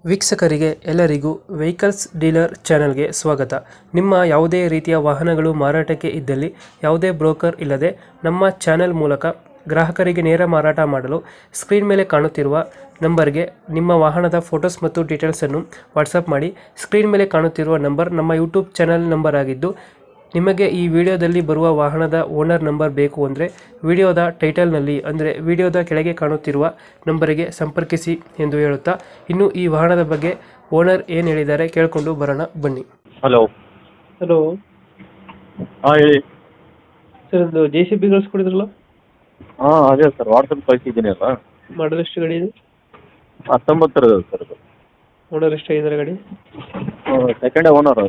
ವೀಕ್ಷಕರಿಗೆ ಎಲ್ಲರಿಗೂ vehicles dealer ಚಾನೆಲ್ಗೆ ಸ್ವಾಗತ. ನಿಮ್ಮ ಯಾವುದೇ ರೀತಿಯ ವಾಹನಗಳು ಮಾರಾಟಕ್ಕೆ ಇದ್ದಲ್ಲಿ ಯಾವುದೇ ಬ್ರೋಕರ್ ಇಲ್ಲದೆ ನಮ್ಮ ಚಾನೆಲ್ ಮೂಲಕ ಗ್ರಾಹಕರಿಗೆ ನೇರ ಮಾರಾಟ ಮಾಡಲು ಸ್ಕ್ರೀನ್ ಮೇಲೆ ಕಾಣುತ್ತಿರುವ ನಂಬರ್ಗೆ ನಿಮ್ಮ ವಾಹನದ ಫೋಟೋಸ್ ಮತ್ತು ಡೀಟೇಲ್ಸನ್ನು ವಾಟ್ಸಪ್ ಮಾಡಿ. ಸ್ಕ್ರೀನ್ ಮೇಲೆ ಕಾಣುತ್ತಿರುವ ನಂಬರ್ ನಮ್ಮ ಯೂಟ್ಯೂಬ್ ಚಾನೆಲ್ ನಂಬರ್ ಆಗಿದ್ದು, ನಿಮಗೆ ಈ ವಿಡಿಯೋದಲ್ಲಿ ಬರುವ ವಾಹನದ ಓನರ್ ನಂಬರ್ ಬೇಕು ಅಂದರೆ ವಿಡಿಯೋದ ಟೈಟಲ್ನಲ್ಲಿ ಅಂದರೆ ವಿಡಿಯೋದ ಕೆಳಗೆ ಕಾಣುತ್ತಿರುವ ನಂಬರಿಗೆ ಸಂಪರ್ಕಿಸಿ ಎಂದು ಹೇಳುತ್ತಾ, ಇನ್ನು ಈ ವಾಹನದ ಬಗ್ಗೆ ಓನರ್ ಏನು ಹೇಳಿದ್ದಾರೆ ಕೇಳಿಕೊಂಡು ಬರೋಣ ಬನ್ನಿ. ಹಲೋ. ಹಲೋ ಹಾಂ ಹೇಳಿ. ಸರ್, ಒಂದು JCB ಕಳಿಸ್ಕೊಡಿದ್ರಲ್ಲ, ಹಾಂ ಅದೇ ಸರ್, ವಾಟ್ಸಪ್ ಕಳಿಸಿದ್ದೀನಿ ಅಲ್ಲ. ಮಾಡಲ್ ಎಷ್ಟು ಗಾಡಿ ಇದೆ? 19 ಸರ್ ಅದು. ಓನರ್ ಎಷ್ಟಾಗಿದ್ದಾರೆ ಗಾಡಿ? Second owner.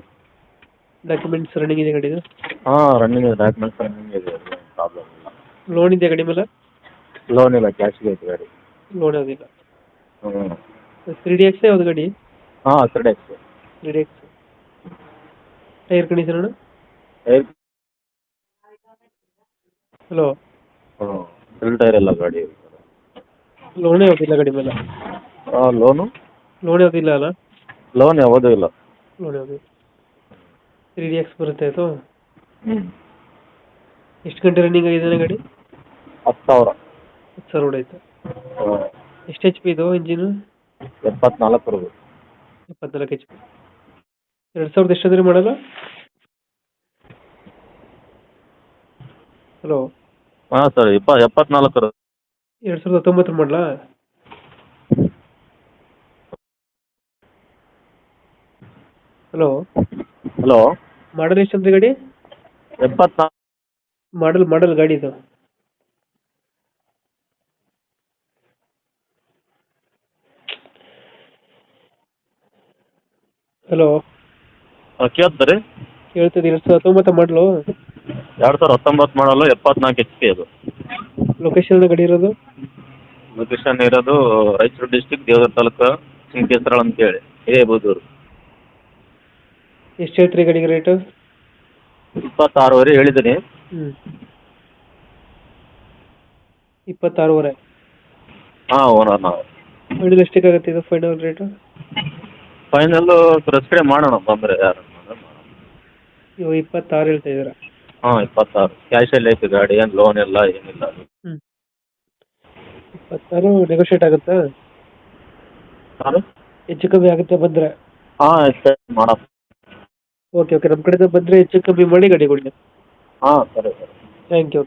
ಡಾಕ್ಯುಮೆಂಟ್ಸ್ ರನ್ನಿಂಗ್ ಇದೆ ಗಾಡಿದು? ಹಾಂ ರನ್ನಿಂಗ್ ಇದೆ, ಡಾಕ್ಯುಮೆಂಟ್ಸ್ ರನ್ನಿಂಗ್ ಇದೆ, ಪ್ರಾಬ್ಲಮ್ ಇಲ್ಲ. ಲೋನ್ ಇದೆಯಾ ಗಾಡಿ ಮೇಲೆ? ಲೋನ್ ಇಲ್ಲ, ಕ್ಯಾಶ್ಗೆ ಐತೆ ಗಾಡಿ. ಲೋನ್ ಯಾವುದಿಲ್ಲ. ಹ್ಞೂ 3DX ಯಾವ್ದು ಗಾಡಿ? ಹಾಂ 3DX. 3DX. ಟೈರ್ ಕಂಡೀಷನ್ ಅಣ್ಣ? ಹಲೋ. ಹ್ಞೂ ಫುಲ್ ಟೈರ್ ಎಲ್ಲ ಗಾಡಿ. ಲೋನ್ ಯಾವುದಿಲ್ಲ ಗಾಡಿ ಮೇಲೆ? ಹಾಂ ಲೋನು? ಲೋನ್ ಯಾವುದಿಲ್ಲ ಅಲ್ಲ? ಲೋನ್ ಯಾವುದೂ ಇಲ್ಲ. ಲೋನ್ ಯಾವುದು? 3DX ಬರುತ್ತೆ ಅದು? ಹ್ಞೂ. ಎಷ್ಟು ಗಂಟೆ ರನ್ನಿಂಗ್ ಆಗಿದೆ ಗಾಡಿ? 10,000. 10,000 ಹೊಡೈತೆ. ಹಾಂ. ಎಷ್ಟು HP ಇದು ಇಂಜಿನು? 74. 74 HP. 2000 ಎಷ್ಟಾದ್ರೆ ಮಾಡಲ್ಲ? ಹಲೋ. ಹಾಂ ಸರ್ 74. 2019 ಮಾಡಲಾ? ಹಲೋ. ಹಲೋ. ಮಾಡಲ್ ಎಷ್ಟಂದ್ರೆ ಗಾಡಿ? 74. ಮಾಡಲ್ ಗಾಡಿ ಇದು? ಹಲೋ. ಹಾಂ ಕೇಳ್ತಾರೆ. ಹೇಳ್ತಿದ್ದು 2019 ಮಾಡಲು? 2019 ಮಾಡಲು 74 HP ಅದು. ಲೊಕೇಶನ್ ಗಾಡಿ ಇರೋದು? ಲೊಕೇಶನ್ ಇರೋದು ರಾಯಚೂರು ಡಿಸ್ಟಿಕ್, ದೇವರ ತಾಲೂಕು, ಸಿಂಕೇಶ್ವರ ಅಂತೇಳಿ, ಹಿರೇಬೂದೂರು. ಎಷ್ಟು ಹೇಳ್ತೀರಿ ಗಾಡಿಗೆ ರೇಟು? 26 ಹೇಳಿದ್ದೀನಿ. 26,500. ಹಾಂ ಓನರ್ ನಾವು. ಫೈನಲ್ ಎಷ್ಟಕ್ಕಾಗುತ್ತೆ ಇದು ಫೈನಲ್ ರೇಟು? ಫೈನಲ್ಲು ರಸ್ ಕಡೆ ಮಾಡೋಣ ಬಂದರೆ ಯಾರು ಇವಾಗ 26 ಹೇಳ್ತಾ ಇದ್ದೀರಾ? ಹಾಂ 26. ಕ್ಯಾಶಲ್ಲಿ ಐತೆ ಗಾಡಿ, ಏನು ಲೋನ್ ಇಲ್ಲ ಏನಿಲ್ಲ. 26 ನೆಗೋಷಿಯೇಟ್ ಆಗುತ್ತಾ? ಹಾಂ ಹೆಚ್ಚು ಕಮ್ಮಿ ಆಗುತ್ತೆ ಬಂದರೆ? ಹಾಂ ಮಾಡೋಣ. ಓಕೆ, ನಮ್ಮ ಕಡೆಯಿಂದ ಬಂದರೆ ಹೆಚ್ಚು ಕಮ್ಮಿ ಮಾಡಿ ಗಾಡಿ ಕೊಡಿ. ಹಾಂ ಸರಿ ಸರಿ. Thank you.